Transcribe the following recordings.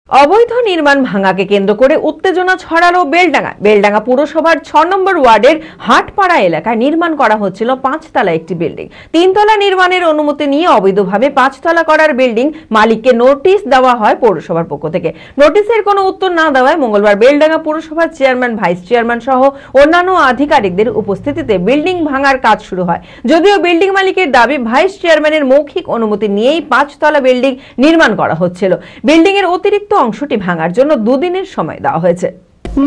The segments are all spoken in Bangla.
অবৈধ নির্মাণ ভাঙাকে কেন্দ্র করে উত্তেজনা ছড়ালো বেলডাঙ্গা পুরসভার ৬ নম্বর ওয়ার্ডের হাটপাড়া এলাকায় নির্মাণ করা হচ্ছিল ৫তলা একটি বিল্ডিং। ৩তলা নির্মাণের অনুমতি নিয়ে অবৈধভাবে ৫তলা করার বিল্ডিং মালিককে নোটিশ দেওয়া হয় পৌরসভার পক্ষ থেকে। নোটিশের কোনো উত্তর না দেওয়ায় মঙ্গলবার বেলডাঙ্গা পুরসভার চেয়ারম্যান, ভাইস চেয়ারম্যান সহ অন্যান্য আধিকারিকদের উপস্থিতিতে বিল্ডিং ভাঙার কাজ শুরু হয়। যদিও বিল্ডিং মালিকের দাবি ভাইস চেয়ারম্যানের মৌখিক অনুমতি নিয়েই ৫তলা বিল্ডিং নির্মাণ করা হচ্ছিল। বিল্ডিং এর অতিরিক্ত অংশটি ভাঙার জন্য 2 দিনের সময় দেওয়া হয়েছে।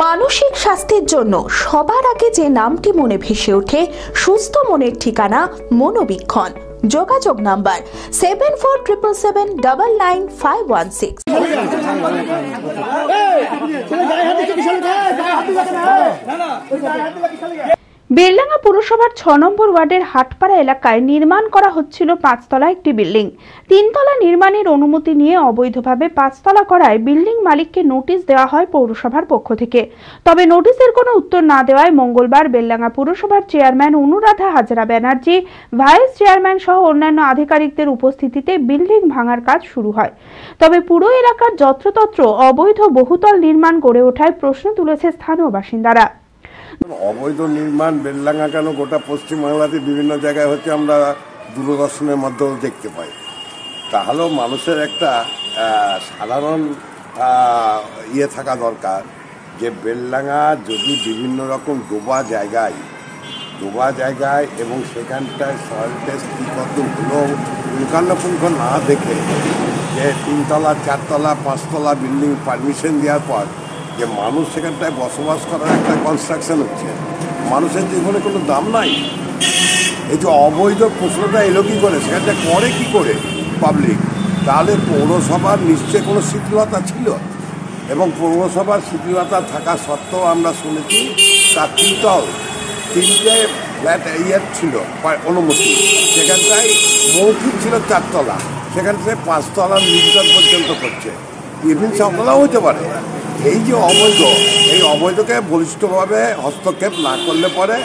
মানসিক স্বাস্থ্যের জন্য সবার আগে যে নামটি মনে ভেসে ওঠে, সুস্থ মনের ঠিকানা মনোবীক্ষণ। যোগাযোগ নাম্বার 7477799516। বেলডাঙ্গা পুরসভার ৬ নম্বর ওয়ার্ডের হাটপাড়া এলাকায় নির্মাণ করা হচ্ছিল ৫তলা একটি বিল্ডিং। ৩তলা নির্মাণের অনুমতি নিয়ে অবৈধভাবে ৫তলা করায় বিল্ডিং মালিককে নোটিশ দেওয়া হয় পৌরসভার পক্ষ থেকে। তবে নোটিশের কোনো উত্তর না দেওয়ায় মঙ্গলবার বেলডাঙ্গা পুরসভার chairman Anuradha Hazra Banerjee, vice chairman সহ অন্যান্য আধিকারিকদের উপস্থিতিতে বিল্ডিং ভাঙার কাজ শুরু হয়। তবে পুরো এলাকার যত্রতত্র অবৈধ বহুতল নির্মাণ গড়ে ওঠায় প্রশ্ন তুলেছে স্থানীয় বাসিন্দারা। অবৈধ নির্মাণ বেলডাঙ্গা কেন, গোটা পশ্চিমবাংলাতে বিভিন্ন জায়গায় হচ্ছে, আমরা দূরদর্শনের মাধ্যমে দেখতে পাই। তাহলেও মানুষের একটা সাধারণ থাকা দরকার যে বেলডাঙ্গা যদি বিভিন্ন রকম ডোবা জায়গায় এবং সেখানটায় সয়েল টেস্ট কী কত হলো পুঙ্খানুপুঙ্খ না দেখে যে 3তলা 4তলা 5তলা বিল্ডিং পারমিশন দেওয়ার পর যে মানুষ সেখানটায় বসবাস করার একটা কনস্ট্রাকশন হচ্ছে, মানুষের জীবনে কোনো দাম নাই। এই যে অবৈধ প্রশ্নটা এলো কী করে, সেখানটা করে কী করে পাবলিক? তাহলে পৌরসভার নিশ্চয়ই কোনো শিথিলতা ছিল, এবং পৌরসভার শিথিলতা থাকা সত্ত্বেও আমরা শুনেছি তার 3টে ফ্ল্যাট ছিল অনুমতি, সেখানটায় মৌখিক ছিল 4তলা, সেখান থেকে 5তলার নির্মাণ পর্যন্ত করছে, ইভিন 6তলাও হতে পারে। এই যে অবৈধকে বলিষ্ঠভাবে হস্তক্ষেপ না করলে পরে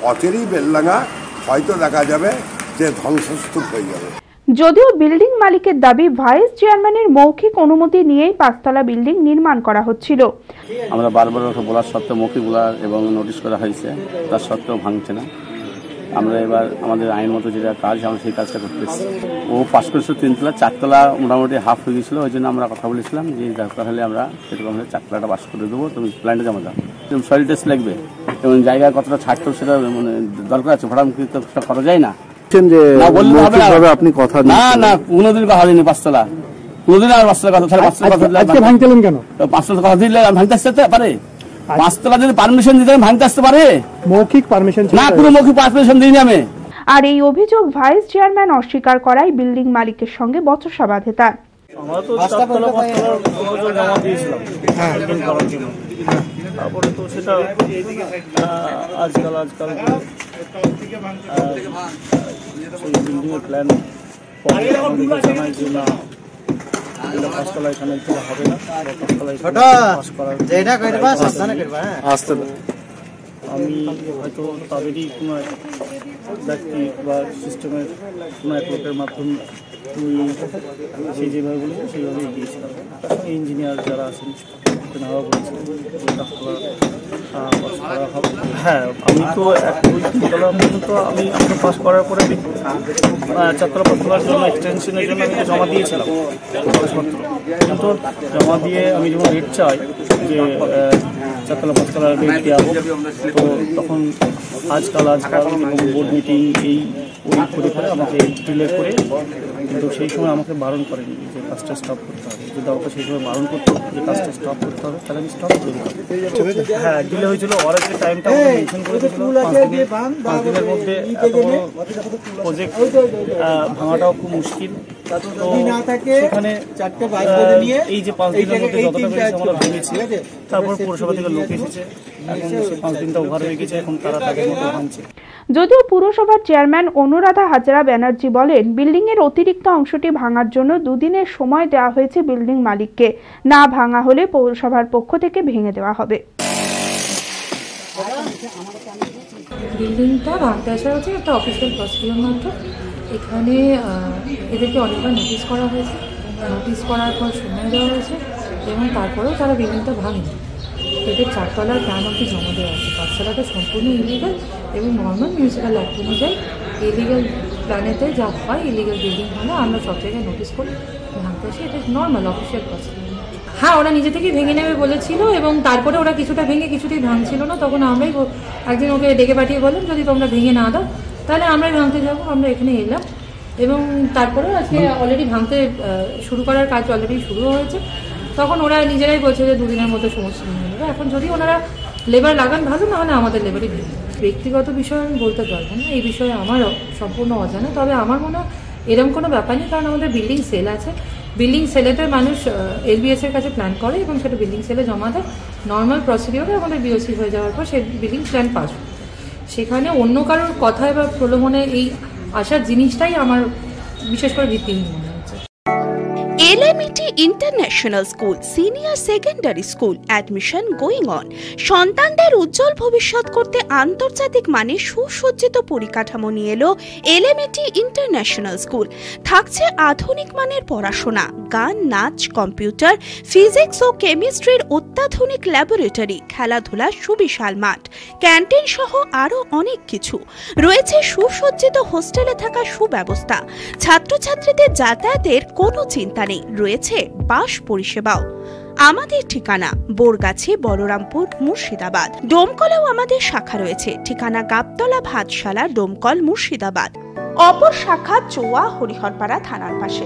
অচেরেই বেলডাঙ্গা হয়তো দেখা যাবে যে ধ্বংসস্তূপ হয়ে যাবে। যদিও বিল্ডিং মালিকের দাবি ভাইস চেয়ারম্যানের মৌখিক অনুমতি নিয়েই ৫তলা বিল্ডিং নির্মাণ করা হচ্ছিল। আমরা বারবার বলার সত্ত্বেও মৌখিক বলার এবং নোটিশ করা হয়েছে, তার সত্ত্বেও ভাঙছে না। আমরা এবার আমাদের আইন মতো যেটা কাজ, আমরা সেই কাজটা করতেছি। ও পাশ করেছিল 3তলা, 4তলা মোটামুটি হাফ হয়ে গেছিলো, ওই জন্য আমরা কথা বলেছিলাম যে দরকার হলে আমরা সেরকম হলে 4তলাটা পাশ করে দেবো, তুমি প্ল্যানটা জমা দাও। সয়েল টেস্ট লাগবে এবং জায়গায় কতটা ছাড়তো সেটা মানে দরকার আছে, ভাড়ামুখী তো সেটা করা যায় না। আপনি কথা না কোনোদিন কথা হয়নি 5তলা, কোনোদিন আর 5তলা কথা, তাহলে 5তলা কথা ভাঙছিলেন কেন? 5তলা কথা দিলে ভাঙতে আসতে পারে? 5তলা যদি পারমিশন দিতে ভাঙতে আসতে পারে? মৌখিক পারমিশন না, কোনো মৌখিক পারমিশন দিইনি আমি। আর এই অভিযোগ ভাইস চেয়ারম্যান অস্বীকার করায় বিল্ডিং মালিকের সঙ্গে বচসা বাধে তার। আমরা তো 4তলা 5তলার প্রপোজাল জমা দিয়েছিলাম বিল্ডিং করার জন্য, তারপরে তো সেটা আজকাল সেই বিল্ডিংয়ের প্ল্যান জানাই যে না 5তলা এখানে হবে না, 5তলা পাস করার আমি হয়তো তাদেরই কোনো এক ব্যক্তি বা সিস্টেমের কোনো এক লোকের মাধ্যমে সেই যেভাবে বলেছে সেইভাবেই গিয়েছিলাম। তার সঙ্গে ইঞ্জিনিয়ার যারা আছেন নেওয়া বলেছিলেন হ্যাঁ, আমি তো 2-3তলা পর্যন্ত আমি আপনার পাস করার পরে 4তলা 5তলার জন্য এক্সটেনশনের জন্য আমি জমা দিয়েছিলাম কাগজপত্র, কিন্তু জমা দিয়ে আমি যখন রেট চাই যে 4তলা 5তলার রেট দেওয়া হোক, তো তখন আজকাল বোর্ড মিটিং ওই করে আমাকে ডিলে করে, কিন্তু সেই সময় আমাকে বারণ করেনি যে কাজটা স্টপ করতে হবে। যদি আমাকে সেই সময় বারণ করতো যে কাজটা স্টপ করতে হবে, তাহলে আমি স্টপ করে দিতাম। হ্যাঁ, ডিলে হয়েছিল। ওরা যে টাইমটা মেনশন করে দিয়েছিল 5 দিনের মধ্যে, এত বড় প্রজেক্ট ভাঙাটাও খুব মুশকিল। তো সেখানে এই যে 5 দিনের মধ্যে যতটা পেরেছে আমরা ভেঙেছি, তারপর পৌরসভা থেকে লোক এসেছে, এখন সেই 5 দিনটা ওভার হয়ে গেছে, এখন তারা তাদের মতো ভাঙছে। যদিও পুরসভার চেয়ারম্যান অনুরাধা হাজরা ব্যানার্জি বলেন, বিল্ডিং এর অতিরিক্ত অংশটি ভাঙার জন্য 2 দিনের সময় দেওয়া হয়েছে বিল্ডিং মালিককে, না ভাঙা হলে পৌরসভার পক্ষ থেকে ভেঙে দেওয়া হবে। বিল্ডিংটা ভাঙতে আসা হচ্ছে একটা অফিসিয়াল প্রসিডিউর মাত্র। এখানে এদেরকে অনেকবার নোটিশ করা হয়েছে, নোটিশ করার পর সময় দেওয়া হয়েছে, এবং তারপরেও তারা বিল্ডিংটা ভাঙেনি। এদের 4 তলার প্ল্যান অবধি জমা দেওয়া আছে। 5 তলাটা সম্পূর্ণ ইলিগাল এবং নর্মাল মিউনিসিপ্যাল অ্যাক্ট অনুযায়ী ইলিগাল প্ল্যানেতে যা হয় ইলিগাল বিল্ডিং হলে আমরা সব জায়গায় নোটিস করি, ভাঙতে আসি। এটা নর্মাল অফিসিয়াল প্রসিডিউর। হ্যাঁ, ওরা নিজে থেকেই ভেঙে নেবে বলেছিল এবং তারপরে ওরা কিছুটা ভেঙে কিছুতেই ভাঙছিল না। তখন আমরাই একদিন ওকে ডেকে পাঠিয়ে বললাম যদি তোমরা ভেঙে না দাও তাহলে আমরাই ভাঙতে যাবো। আমরা এখানে এলাম এবং তারপরেও আজকে অলরেডি ভাঙতে শুরু করার কাজ অলরেডি শুরু হয়েছে। তখন ওরা নিজেরাই বলছে যে 2 দিনের মধ্যে সমস্ত নিয়ে নেবে। এখন যদি ওনারা লেবার লাগান ভালো, না হলে আমাদের লেবারই ভেঙে। ব্যক্তিগত বিষয় আমি বলতে পারবো না, এই বিষয়ে আমারও সম্পূর্ণ অজানা। তবে আমার মনে হয় এরকম কোনো ব্যাপার নেই, কারণ আমাদের বিল্ডিং সেল আছে। বিল্ডিং সেলেতে মানুষ এলবিএস এর কাছে প্ল্যান করে এবং সেটা বিল্ডিং সেলে জমা দেয়। নর্মাল প্রসিডিওরে আমাদের বিওসি হয়ে যাওয়ার পর সেই বিল্ডিং প্ল্যান পাস হয়। সেখানে অন্য কারোর কথায় বা প্রলোভনে এই আসার জিনিসটাই আমার বিশেষ করে ভিত্তিহীন মনে হচ্ছে। LMET international school senior secondary school admission going on. সন্তানদের উজ্জ্বল ভবিষ্যৎ করতে আন্তর্জাতিক মানের সুসজ্জিত পরিকাঠামো নিয়ে এলো এলএমইটি ইন্টারন্যাশনাল স্কুল। থাকছে আধুনিক মানের পড়াশোনা, গান, নাচ, কম্পিউটার, ফিজিক্স ও কেমিস্ট্রির অত্যাধুনিক ল্যাবরেটরি, খেলাধুলার সুবিশাল মাঠ, ক্যান্টিন সহ আরো অনেক কিছু। রয়েছে সুসজ্জিত হোস্টেলে থাকা সুব্যবস্থা। ছাত্রছাত্রীদের যাতায়াতের কোনো চিন্তা নেই, রয়েছে বাস পরিষেবাও। আমাদের ঠিকানা বোরগাছি, বলরামপুর, মুর্শিদাবাদ। ডোমকলেও আমাদের শাখা রয়েছে। ঠিকানা গাবতলা ভাতশালা, ডোমকল, মুর্শিদাবাদ। অপর শাখা চোয়া, হরিহরপাড়া থানার পাশে।